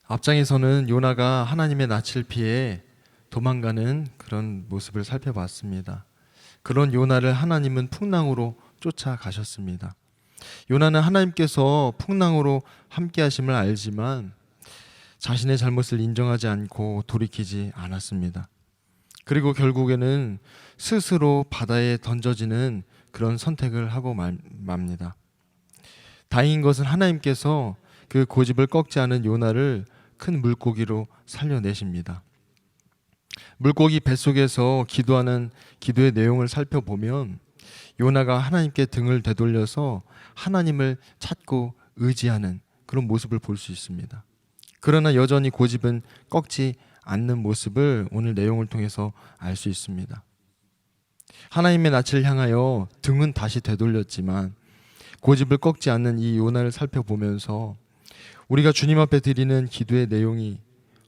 앞장에서는 요나가 하나님의 낯을 피해 도망가는 그런 모습을 살펴봤습니다. 그런 요나를 하나님은 풍랑으로 쫓아가셨습니다. 요나는 하나님께서 풍랑으로 함께 하심을 알지만 자신의 잘못을 인정하지 않고 돌이키지 않았습니다. 그리고 결국에는 스스로 바다에 던져지는 그런 선택을 하고 맙니다. 다행인 것은 하나님께서 그 고집을 꺾지 않은 요나를 큰 물고기로 살려내십니다. 물고기 뱃속에서 기도하는 기도의 내용을 살펴보면 요나가 하나님께 등을 되돌려서 하나님을 찾고 의지하는 그런 모습을 볼 수 있습니다. 그러나 여전히 고집은 꺾지 않는 모습을 오늘 내용을 통해서 알 수 있습니다. 하나님의 낯을 향하여 등은 다시 되돌렸지만 고집을 꺾지 않는 이 요나를 살펴보면서 우리가 주님 앞에 드리는 기도의 내용이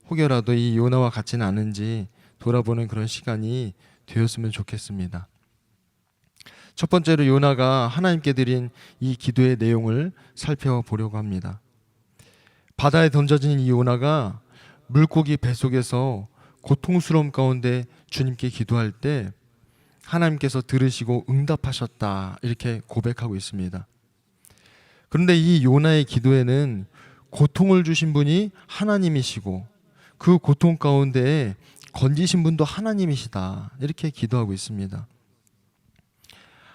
혹여라도 이 요나와 같지는 않은지 돌아보는 그런 시간이 되었으면 좋겠습니다. 첫 번째로 요나가 하나님께 드린 이 기도의 내용을 살펴보려고 합니다. 바다에 던져진 이 요나가 물고기 뱃속에서 고통스러움 가운데 주님께 기도할 때 하나님께서 들으시고 응답하셨다, 이렇게 고백하고 있습니다. 그런데 이 요나의 기도에는 고통을 주신 분이 하나님이시고 그 고통 가운데 건지신 분도 하나님이시다, 이렇게 기도하고 있습니다.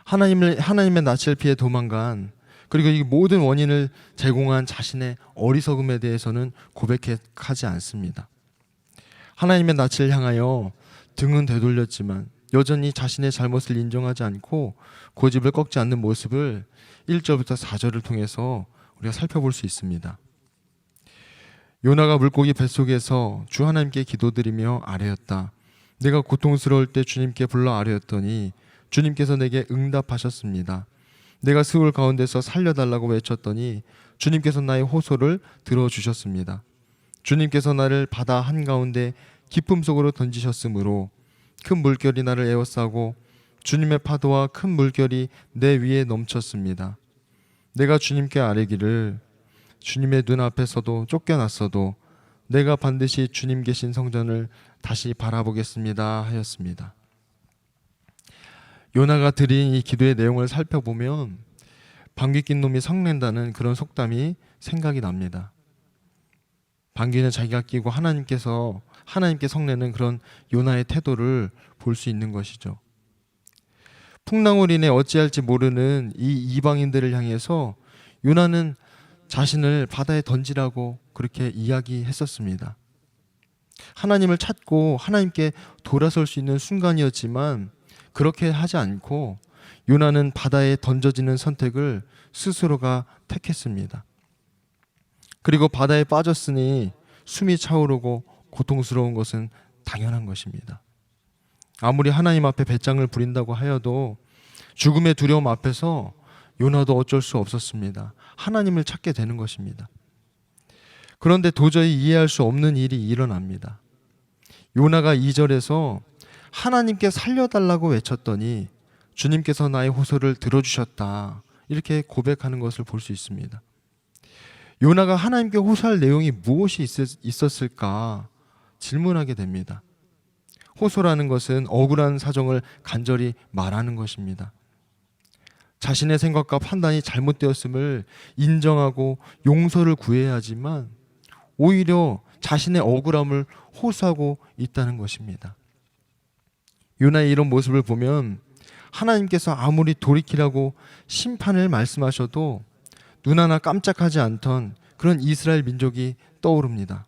하나님의 낯을 피해 도망간, 그리고 이 모든 원인을 제공한 자신의 어리석음에 대해서는 고백하지 않습니다. 하나님의 낯을 향하여 등은 되돌렸지만 여전히 자신의 잘못을 인정하지 않고 고집을 꺾지 않는 모습을 1절부터 4절을 통해서 우리가 살펴볼 수 있습니다. 요나가 물고기 뱃속에서 주 하나님께 기도드리며 아뢰었다. 내가 고통스러울 때 주님께 불러 아뢰었더니 주님께서 내게 응답하셨습니다. 내가 스울 가운데서 살려달라고 외쳤더니 주님께서 나의 호소를 들어주셨습니다. 주님께서 나를 바다 한가운데 깊음 속으로 던지셨으므로 큰 물결이 나를 에워싸고 주님의 파도와 큰 물결이 내 위에 넘쳤습니다. 내가 주님께 아뢰기를 주님의 눈앞에서도 쫓겨났어도 내가 반드시 주님 계신 성전을 다시 바라보겠습니다 하였습니다. 요나가 드린 이 기도의 내용을 살펴보면 방귀 낀 놈이 성낸다는 그런 속담이 생각이 납니다. 방귀는 자기가 끼고 하나님께 성내는 그런 요나의 태도를 볼 수 있는 것이죠. 풍랑으로 인해 어찌할지 모르는 이 이방인들을 향해서 요나는 자신을 바다에 던지라고 그렇게 이야기했었습니다. 하나님을 찾고 하나님께 돌아설 수 있는 순간이었지만 그렇게 하지 않고 요나는 바다에 던져지는 선택을 스스로가 택했습니다. 그리고 바다에 빠졌으니 숨이 차오르고 고통스러운 것은 당연한 것입니다. 아무리 하나님 앞에 배짱을 부린다고 하여도 죽음의 두려움 앞에서 요나도 어쩔 수 없었습니다. 하나님을 찾게 되는 것입니다. 그런데 도저히 이해할 수 없는 일이 일어납니다. 요나가 2절에서 하나님께 살려달라고 외쳤더니 주님께서 나의 호소를 들어주셨다, 이렇게 고백하는 것을 볼 수 있습니다. 요나가 하나님께 호소할 내용이 무엇이 있었을까 질문하게 됩니다. 호소라는 것은 억울한 사정을 간절히 말하는 것입니다. 자신의 생각과 판단이 잘못되었음을 인정하고 용서를 구해야 하지만 오히려 자신의 억울함을 호소하고 있다는 것입니다. 요나의 이런 모습을 보면 하나님께서 아무리 돌이키라고 심판을 말씀하셔도 눈 하나 깜짝하지 않던 그런 이스라엘 민족이 떠오릅니다.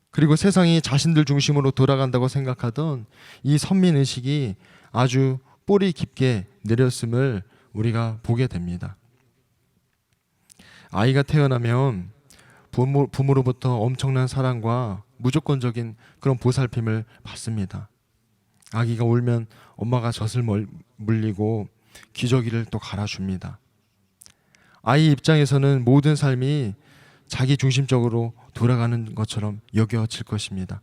그리고 세상이 자신들 중심으로 돌아간다고 생각하던 이 선민의식이 아주 뿌리 깊게 내렸음을 우리가 보게 됩니다. 아이가 태어나면 부모로부터 엄청난 사랑과 무조건적인 그런 보살핌을 받습니다. 아기가 울면 엄마가 젖을 물리고 기저귀를 또 갈아줍니다. 아이 입장에서는 모든 삶이 자기 중심적으로 돌아가는 것처럼 여겨질 것입니다.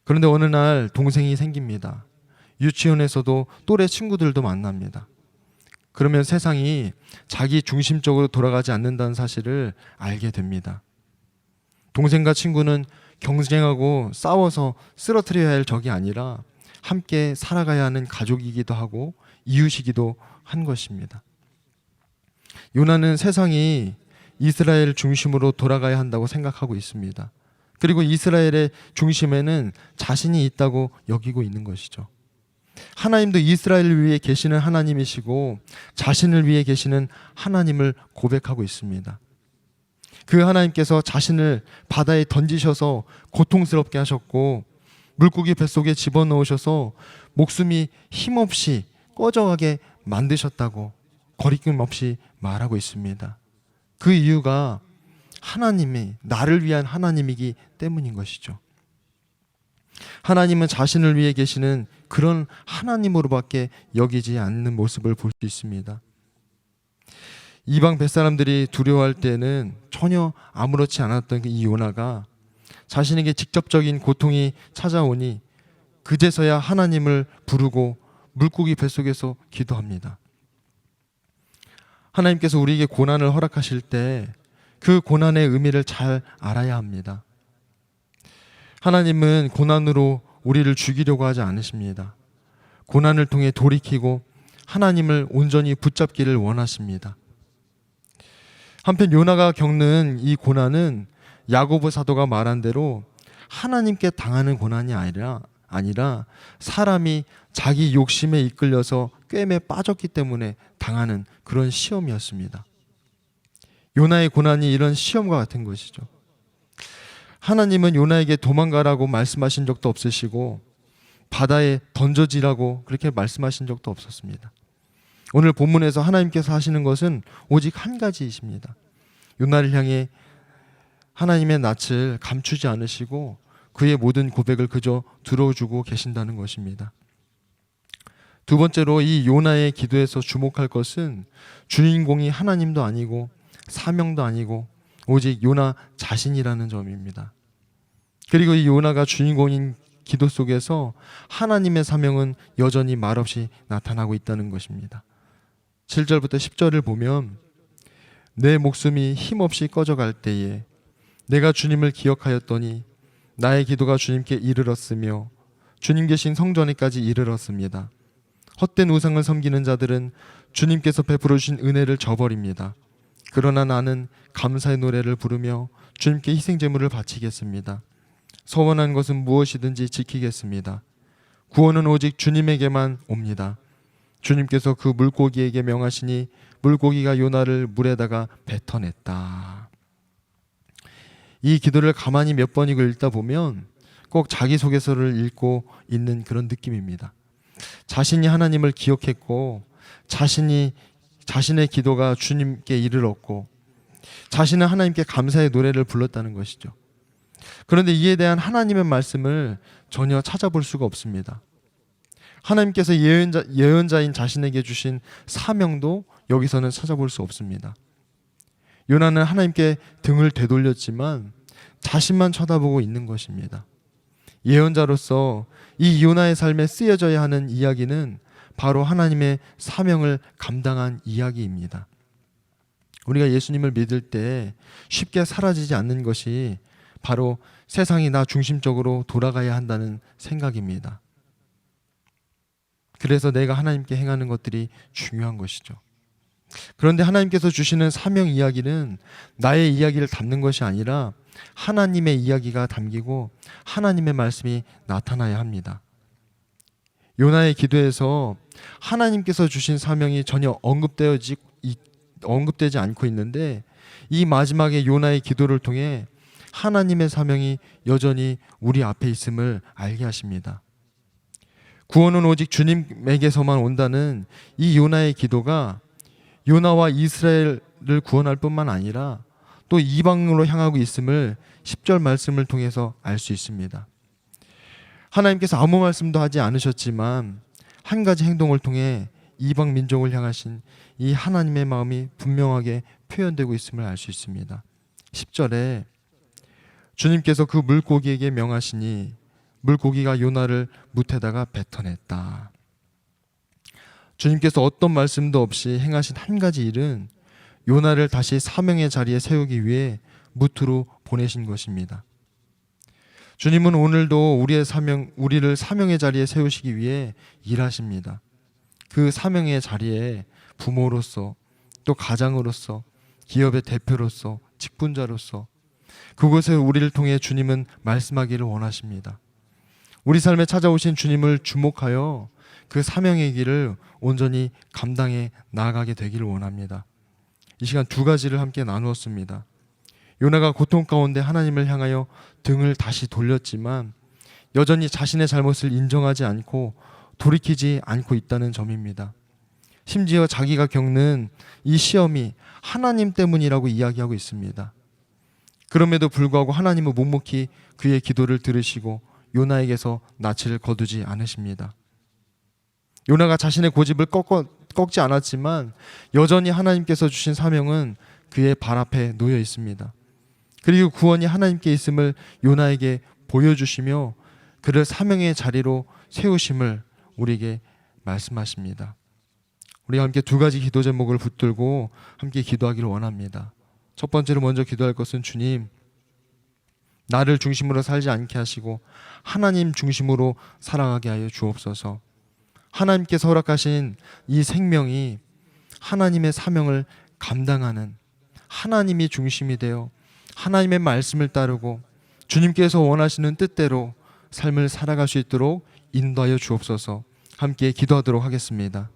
그런데 어느 날 동생이 생깁니다. 유치원에서도 또래 친구들도 만납니다. 그러면 세상이 자기 중심적으로 돌아가지 않는다는 사실을 알게 됩니다. 동생과 친구는 경쟁하고 싸워서 쓰러뜨려야 할 적이 아니라 함께 살아가야 하는 가족이기도 하고 이웃이기도 한 것입니다. 요나는 세상이 이스라엘 중심으로 돌아가야 한다고 생각하고 있습니다. 그리고 이스라엘의 중심에는 자신이 있다고 여기고 있는 것이죠. 하나님도 이스라엘을 위해 계시는 하나님이시고 자신을 위해 계시는 하나님을 고백하고 있습니다. 그 하나님께서 자신을 바다에 던지셔서 고통스럽게 하셨고 물고기 뱃속에 집어넣으셔서 목숨이 힘없이 꺼져가게 만드셨다고 거리낌 없이 말하고 있습니다. 그 이유가 하나님이 나를 위한 하나님이기 때문인 것이죠. 하나님은 자신을 위해 계시는 그런 하나님으로밖에 여기지 않는 모습을 볼 수 있습니다. 이방 뱃사람들이 두려워할 때는 전혀 아무렇지 않았던 이 요나가 자신에게 직접적인 고통이 찾아오니 그제서야 하나님을 부르고 물고기 뱃속에서 기도합니다. 하나님께서 우리에게 고난을 허락하실 때 그 고난의 의미를 잘 알아야 합니다. 하나님은 고난으로 우리를 죽이려고 하지 않으십니다. 고난을 통해 돌이키고 하나님을 온전히 붙잡기를 원하십니다. 한편 요나가 겪는 이 고난은 야고보 사도가 말한 대로 하나님께 당하는 고난이 아니라 사람이 자기 욕심에 이끌려서 꿰매 빠졌기 때문에 당하는 그런 시험이었습니다. 요나의 고난이 이런 시험과 같은 것이죠. 하나님은 요나에게 도망가라고 말씀하신 적도 없으시고 바다에 던져지라고 그렇게 말씀하신 적도 없었습니다. 오늘 본문에서 하나님께서 하시는 것은 오직 한 가지이십니다. 요나를 향해 하나님의 낯을 감추지 않으시고 그의 모든 고백을 그저 들어주고 계신다는 것입니다. 두 번째로 이 요나의 기도에서 주목할 것은 주인공이 하나님도 아니고 사명도 아니고 오직 요나 자신이라는 점입니다. 그리고 이 요나가 주인공인 기도 속에서 하나님의 사명은 여전히 말없이 나타나고 있다는 것입니다. 7절부터 10절을 보면 내 목숨이 힘없이 꺼져갈 때에 내가 주님을 기억하였더니 나의 기도가 주님께 이르렀으며 주님 계신 성전에까지 이르렀습니다. 헛된 우상을 섬기는 자들은 주님께서 베풀어 주신 은혜를 저버립니다. 그러나 나는 감사의 노래를 부르며 주님께 희생제물을 바치겠습니다. 서원한 것은 무엇이든지 지키겠습니다. 구원은 오직 주님에게만 옵니다. 주님께서 그 물고기에게 명하시니 물고기가 요나를 물에다가 뱉어냈다. 이 기도를 가만히 몇 번이고 읽다 보면 꼭 자기소개서를 읽고 있는 그런 느낌입니다. 자신이 하나님을 기억했고 자신의 기도가 주님께 이르렀고 자신은 하나님께 감사의 노래를 불렀다는 것이죠. 그런데 이에 대한 하나님의 말씀을 전혀 찾아볼 수가 없습니다. 하나님께서 예언자인 자신에게 주신 사명도 여기서는 찾아볼 수 없습니다. 요나는 하나님께 등을 되돌렸지만 자신만 쳐다보고 있는 것입니다. 예언자로서 이 요나의 삶에 쓰여져야 하는 이야기는 바로 하나님의 사명을 감당한 이야기입니다. 우리가 예수님을 믿을 때 쉽게 사라지지 않는 것이 바로 세상이 나 중심적으로 돌아가야 한다는 생각입니다. 그래서 내가 하나님께 행하는 것들이 중요한 것이죠. 그런데 하나님께서 주시는 사명 이야기는 나의 이야기를 담는 것이 아니라 하나님의 이야기가 담기고 하나님의 말씀이 나타나야 합니다. 요나의 기도에서 하나님께서 주신 사명이 전혀 언급되지 않고 있는데 이 마지막에 요나의 기도를 통해 하나님의 사명이 여전히 우리 앞에 있음을 알게 하십니다. 구원은 오직 주님에게서만 온다는 이 요나의 기도가 요나와 이스라엘을 구원할 뿐만 아니라 또 이방으로 향하고 있음을 10절 말씀을 통해서 알 수 있습니다. 하나님께서 아무 말씀도 하지 않으셨지만 한 가지 행동을 통해 이방 민족을 향하신 이 하나님의 마음이 분명하게 표현되고 있음을 알 수 있습니다. 10절에 주님께서 그 물고기에게 명하시니 물고기가 요나를 뭇에다가 뱉어냈다. 주님께서 어떤 말씀도 없이 행하신 한 가지 일은 요나를 다시 사명의 자리에 세우기 위해 무트로 보내신 것입니다. 주님은 오늘도 우리를 사명의 자리에 세우시기 위해 일하십니다. 그 사명의 자리에 부모로서, 또 가장으로서, 기업의 대표로서, 직분자로서 그곳에 우리를 통해 주님은 말씀하기를 원하십니다. 우리 삶에 찾아오신 주님을 주목하여 그 사명의 길을 온전히 감당해 나아가게 되기를 원합니다. 이 시간 두 가지를 함께 나누었습니다. 요나가 고통 가운데 하나님을 향하여 등을 다시 돌렸지만 여전히 자신의 잘못을 인정하지 않고 돌이키지 않고 있다는 점입니다. 심지어 자기가 겪는 이 시험이 하나님 때문이라고 이야기하고 있습니다. 그럼에도 불구하고 하나님은 묵묵히 그의 기도를 들으시고 요나에게서 낯을 거두지 않으십니다. 요나가 자신의 고집을 꺾지 않았지만 여전히 하나님께서 주신 사명은 그의 발 앞에 놓여 있습니다. 그리고 구원이 하나님께 있음을 요나에게 보여주시며 그를 사명의 자리로 세우심을 우리에게 말씀하십니다. 우리가 함께 두 가지 기도 제목을 붙들고 함께 기도하기를 원합니다. 첫 번째로 먼저 기도할 것은 주님, 나를 중심으로 살지 않게 하시고 하나님 중심으로 살아가게 하여 주옵소서. 하나님께서 허락하신 이 생명이 하나님의 사명을 감당하는, 하나님이 중심이 되어 하나님의 말씀을 따르고 주님께서 원하시는 뜻대로 삶을 살아갈 수 있도록 인도하여 주옵소서. 함께 기도하도록 하겠습니다.